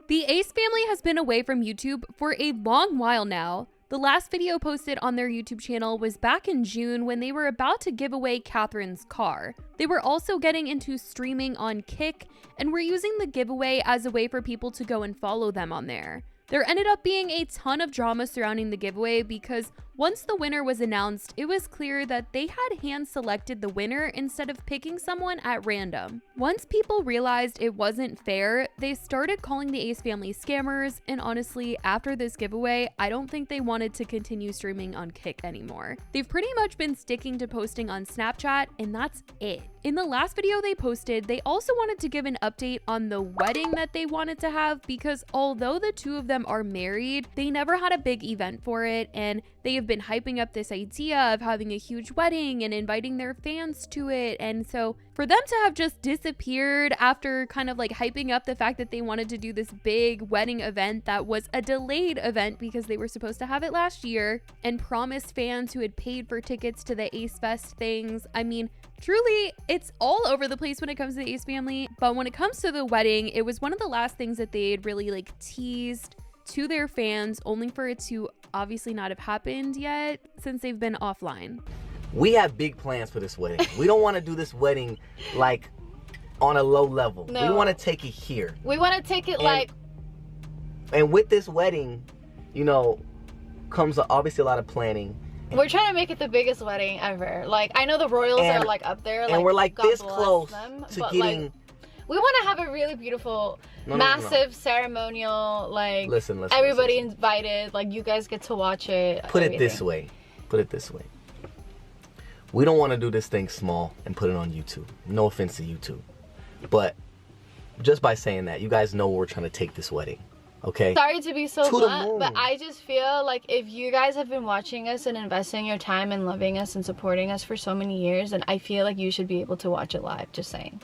The Ace family has been away from YouTube for a long while now. The last video posted on their YouTube channel was back in June when they were about to give away Catherine's car. They were also getting into streaming on Kick and were using the giveaway as a way for people to go and follow them on there. There ended up being a ton of drama surrounding the giveaway because once the winner was announced, it was clear that they had hand-selected the winner instead of picking someone at random. Once people realized it wasn't fair, they started calling the Ace family scammers, and honestly, after this giveaway, I don't think they wanted to continue streaming on Kick anymore. They've pretty much been sticking to posting on Snapchat, and that's it. In the last video they posted, they also wanted to give an update on the wedding that they wanted to have because although the two of them are married, they never had a big event for it, and they have been hyping up this idea of having a huge wedding and inviting their fans to it. And so for them to have just disappeared after kind of like hyping up the fact that they wanted to do this big wedding event that was a delayed event because they were supposed to have it last year and promised fans who had paid for tickets to the Ace Fest things. I mean, truly, it's all over the place when it comes to the Ace family. But when it comes to the wedding, it was one of the last things that they had really like teased to their fans, only for it to obviously not have happened yet since they've been offline. We have big plans for this wedding. We don't want to do this wedding like on a low level. No. We want to take it here. We want to take it and with this wedding, you know, comes obviously a lot of planning. We're trying to make it the biggest wedding ever. Like, I know the royals are like up there, and we're like God this bless close them, to but, getting. like, we want to have a really beautiful, massive ceremonial. Like, everybody invited. Like, you guys get to watch it. Put it this way. We don't want to do this thing small and put it on YouTube. No offense to YouTube, but just by saying that, you guys know where we're trying to take this wedding. Okay. Sorry to be so blunt, but I just feel like if you guys have been watching us and investing your time and loving us and supporting us for so many years, then I feel like you should be able to watch it live. Just saying.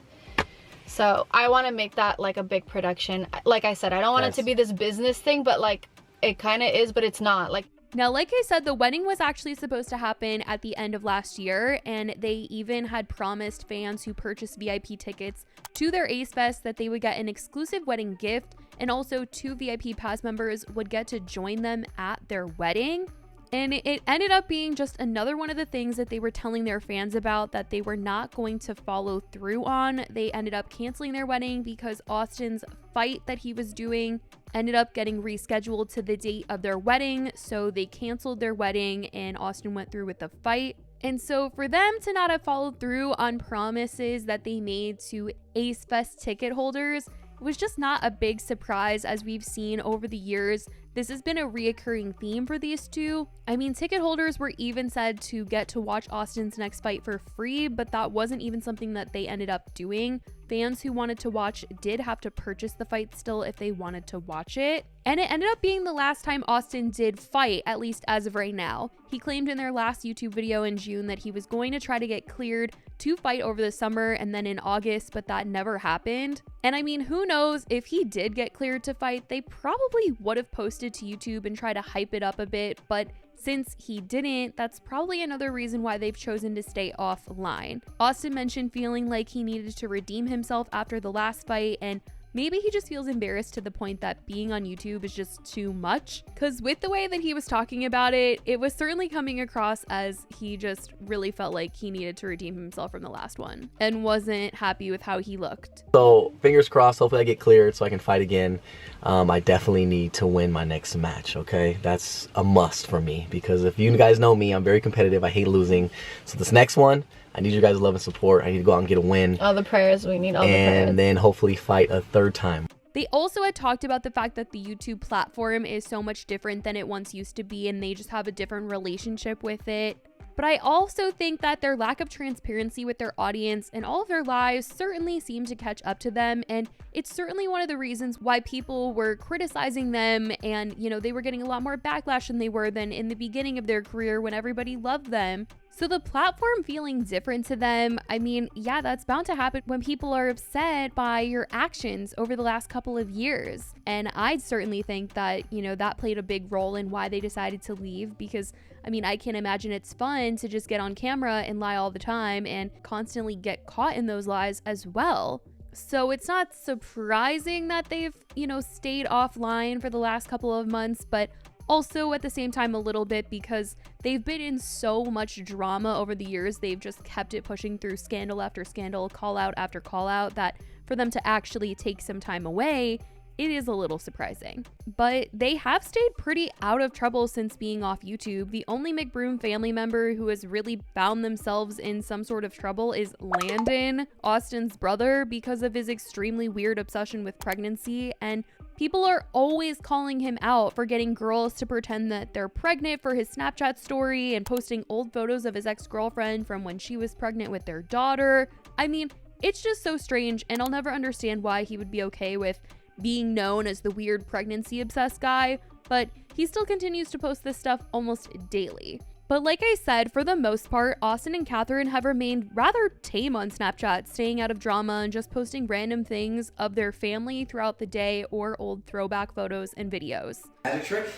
So I want to make that like a big production. Like I said, I don't want it to be this business thing, but like it kind of is, but it's not. Like, now, like I said, the wedding was actually supposed to happen at the end of last year, and they even had promised fans who purchased VIP tickets to their Ace Fest that they would get an exclusive wedding gift, and also 2 VIP pass members would get to join them at their wedding. And it ended up being just another one of the things that they were telling their fans about that they were not going to follow through on. They ended up canceling their wedding because Austin's fight that he was doing ended up getting rescheduled to the date of their wedding. So they canceled their wedding and Austin went through with the fight. And so for them to not have followed through on promises that they made to Ace Fest ticket holders, it was just not a big surprise. As we've seen over the years, this has been a reoccurring theme for these two. I mean, ticket holders were even said to get to watch Austin's next fight for free, but that wasn't even something that they ended up doing. Fans who wanted to watch did have to purchase the fight still if they wanted to watch it. And it ended up being the last time Austin did fight, at least as of right now. He claimed in their last YouTube video in June that he was going to try to get cleared to fight over the summer and then in August, but that never happened. And I mean, who knows, if he did get cleared to fight, they probably would have posted to YouTube and try to hype it up a bit, but since he didn't, that's probably another reason why they've chosen to stay offline. Austin mentioned feeling like he needed to redeem himself after the last fight, and maybe he just feels embarrassed to the point that being on YouTube is just too much. Because with the way that he was talking about it, it was certainly coming across as he just really felt like he needed to redeem himself from the last one and wasn't happy with how he looked. So fingers crossed, hopefully I get cleared so I can fight again. I definitely need to win my next match, okay? That's a must for me because if you guys know me, I'm very competitive. I hate losing. So this next one, I need you guys' love and support. I need to go out and get a win. All the prayers, we need all the prayers. And then hopefully fight a third time. They also had talked about the fact that the YouTube platform is so much different than it once used to be, and they just have a different relationship with it. But I also think that their lack of transparency with their audience and all of their lives certainly seemed to catch up to them. And it's certainly one of the reasons why people were criticizing them and, you know, they were getting a lot more backlash than they were than in the beginning of their career when everybody loved them. So the platform feeling different to them, I mean, yeah, that's bound to happen when people are upset by your actions over the last couple of years. And I certainly think that, you know, that played a big role in why they decided to leave because, I mean, I can't imagine it's fun to just get on camera and lie all the time and constantly get caught in those lies as well. So it's not surprising that they've, stayed offline for the last couple of months, but also at the same time a little bit because they've been in so much drama over the years. They've just kept it pushing through scandal after scandal, call out after call out, that for them to actually take some time away, it is a little surprising. But they have stayed pretty out of trouble since being off YouTube. The only McBroom family member who has really found themselves in some sort of trouble is Landon, Austin's brother, because of his extremely weird obsession with pregnancy. And people are always calling him out for getting girls to pretend that they're pregnant for his Snapchat story and posting old photos of his ex-girlfriend from when she was pregnant with their daughter. I mean, it's just so strange, and I'll never understand why he would be okay with being known as the weird pregnancy obsessed guy, but he still continues to post this stuff almost daily. But like I said, for the most part, Austin and Catherine have remained rather tame on Snapchat, staying out of drama and just posting random things of their family throughout the day or old throwback photos and videos. Magic trick?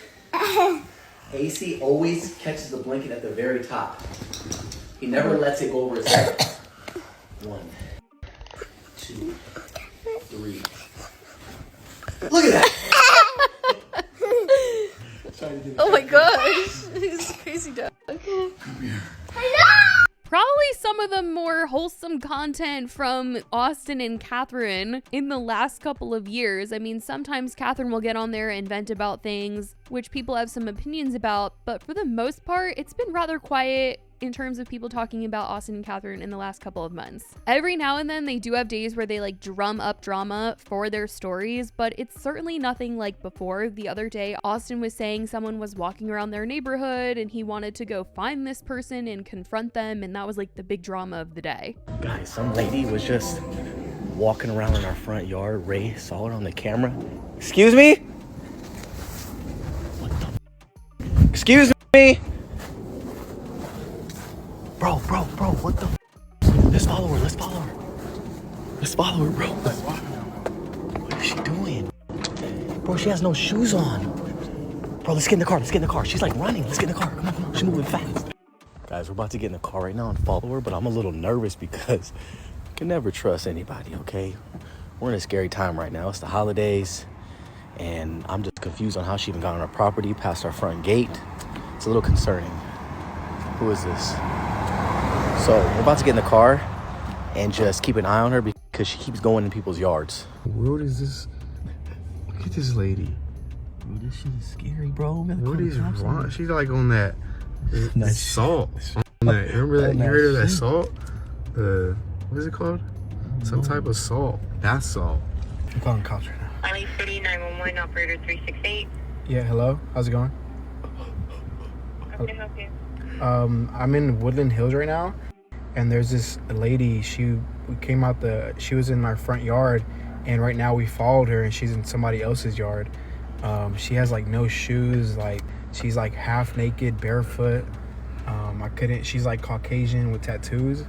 AC always catches the blanket at the very top. He never lets it go over his head. 1, 2, 3. Look at that! Oh my gosh, he's a crazy dog. Probably some of the more wholesome content from Austin and Catherine in the last couple of years. I mean, sometimes Catherine will get on there and vent about things which people have some opinions about, but for the most part, it's been rather quiet in terms of people talking about Austin and Catherine in the last couple of months. Every now and then they do have days where they like drum up drama for their stories, but it's certainly nothing like before. The other day, Austin was saying someone was walking around their neighborhood and he wanted to go find this person and confront them, and that was like the big drama of the day. Guys, some lady was just walking around in our front yard. Ray saw it on the camera. Excuse me? What the? Excuse me? Bro, what the? Let's follow her, Let's follow her, bro. What is she doing? Bro, she has no shoes on. Bro, let's get in the car, She's like running. Let's get in the car. Come on. She's moving fast. Guys, we're about to get in the car right now and follow her, but I'm a little nervous because you can never trust anybody, okay? We're in a scary time right now. It's the holidays, and I'm just confused on how she even got on our property past our front gate. It's a little concerning. Who is this? So we're about to get in the car and just keep an eye on her because she keeps going in people's yards. What is this? Look at this lady. Bro, this shit is scary, bro. What is wrong? She's like on that Nice. salt. On that, remember that? You heard of that salt? What is it called? Some type of salt. Bath salt. I'm calling cops right now. Valley City 911, operator 368. Yeah, hello? How's it going? How can I help you? I'm in Woodland Hills right now, and there's this lady. She was in our front yard, and right now we followed her, and she's in somebody else's yard. She has like no shoes, like she's like half naked, barefoot. She's like Caucasian with tattoos,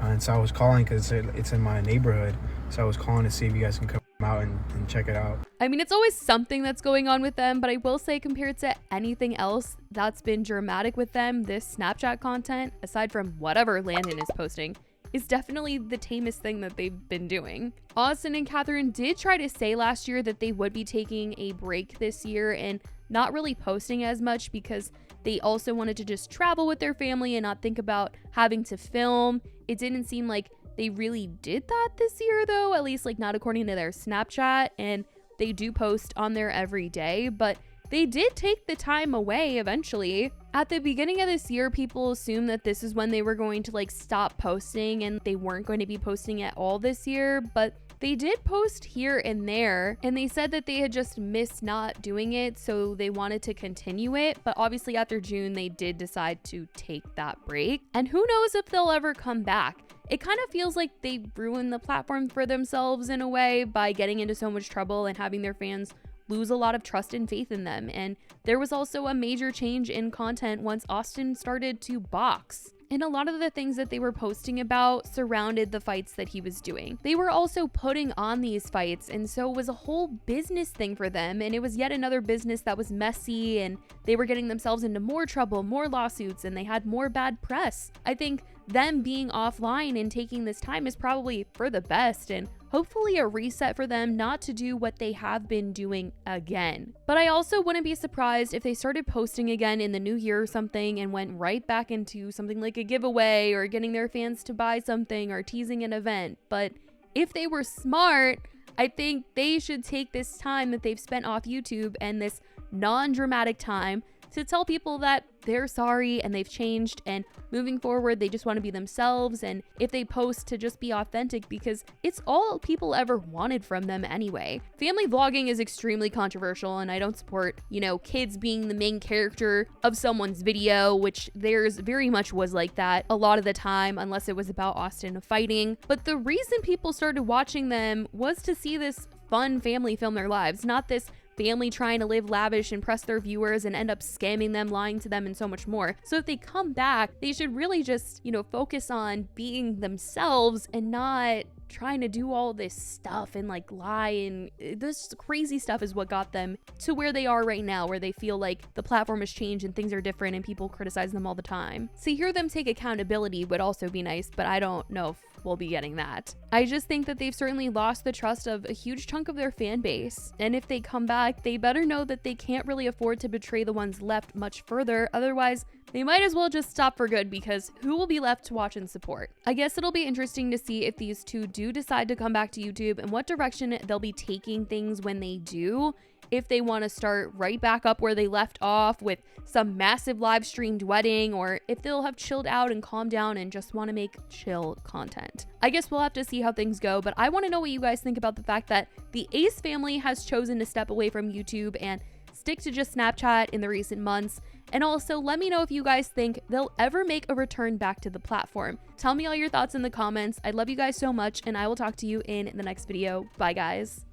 and so I was calling because it's in my neighborhood. So I was calling to see if you guys can come out and check it out. I mean, it's always something that's going on with them, but I will say compared to anything else that's been dramatic with them, this Snapchat content, aside from whatever Landon is posting, is definitely the tamest thing that they've been doing. Austin and Catherine did try to say last year that they would be taking a break this year and not really posting as much because they also wanted to just travel with their family and not think about having to film. It didn't seem like they really did that this year though, at least like not according to their Snapchat, and they do post on there every day, but they did take the time away eventually. At the beginning of this year, people assumed that this is when they were going to like stop posting and they weren't going to be posting at all this year, but they did post here and there, and they said that they had just missed not doing it, so they wanted to continue it. But obviously after June, they did decide to take that break, and who knows if they'll ever come back. It kind of feels like they ruined the platform for themselves in a way by getting into so much trouble and having their fans lose a lot of trust and faith in them. And there was also a major change in content once Austin started to box. And a lot of the things that they were posting about surrounded the fights that he was doing. They were also putting on these fights, and so it was a whole business thing for them, and it was yet another business that was messy, and they were getting themselves into more trouble, more lawsuits, and they had more bad press. I think them being offline and taking this time is probably for the best, and hopefully a reset for them not to do what they have been doing again. But I also wouldn't be surprised if they started posting again in the new year or something and went right back into something like a giveaway or getting their fans to buy something or teasing an event. But if they were smart, I think they should take this time that they've spent off YouTube and this non-dramatic time to tell people that they're sorry and they've changed, and moving forward they just want to be themselves, and if they post, to just be authentic, because it's all people ever wanted from them anyway. Family vlogging is extremely controversial, and I don't support, kids being the main character of someone's video, which theirs very much was like that a lot of the time, unless it was about Austin fighting. But the reason people started watching them was to see this fun family film their lives, not this family trying to live lavish, impress their viewers, and end up scamming them, lying to them, and so much more. So if they come back, they should really just, focus on being themselves and not trying to do all this stuff and lie, and this crazy stuff is what got them to where they are right now, where they feel like the platform has changed and things are different and people criticize them all the time. To hear them take accountability would also be nice, but I don't know if we'll be getting that. I just think that they've certainly lost the trust of a huge chunk of their fan base, and if they come back, they better know that they can't really afford to betray the ones left much further. Otherwise, they might as well just stop for good, because who will be left to watch and support? I guess it'll be interesting to see if these two do decide to come back to YouTube and what direction they'll be taking things when they do. If they want to start right back up where they left off with some massive live streamed wedding, or if they'll have chilled out and calmed down and just want to make chill content. I guess we'll have to see how things go, but I want to know what you guys think about the fact that the Ace family has chosen to step away from YouTube and stick to just Snapchat in the recent months. And also, let me know if you guys think they'll ever make a return back to the platform. Tell me all your thoughts in the comments. I love you guys so much, and I will talk to you in the next video. Bye, guys.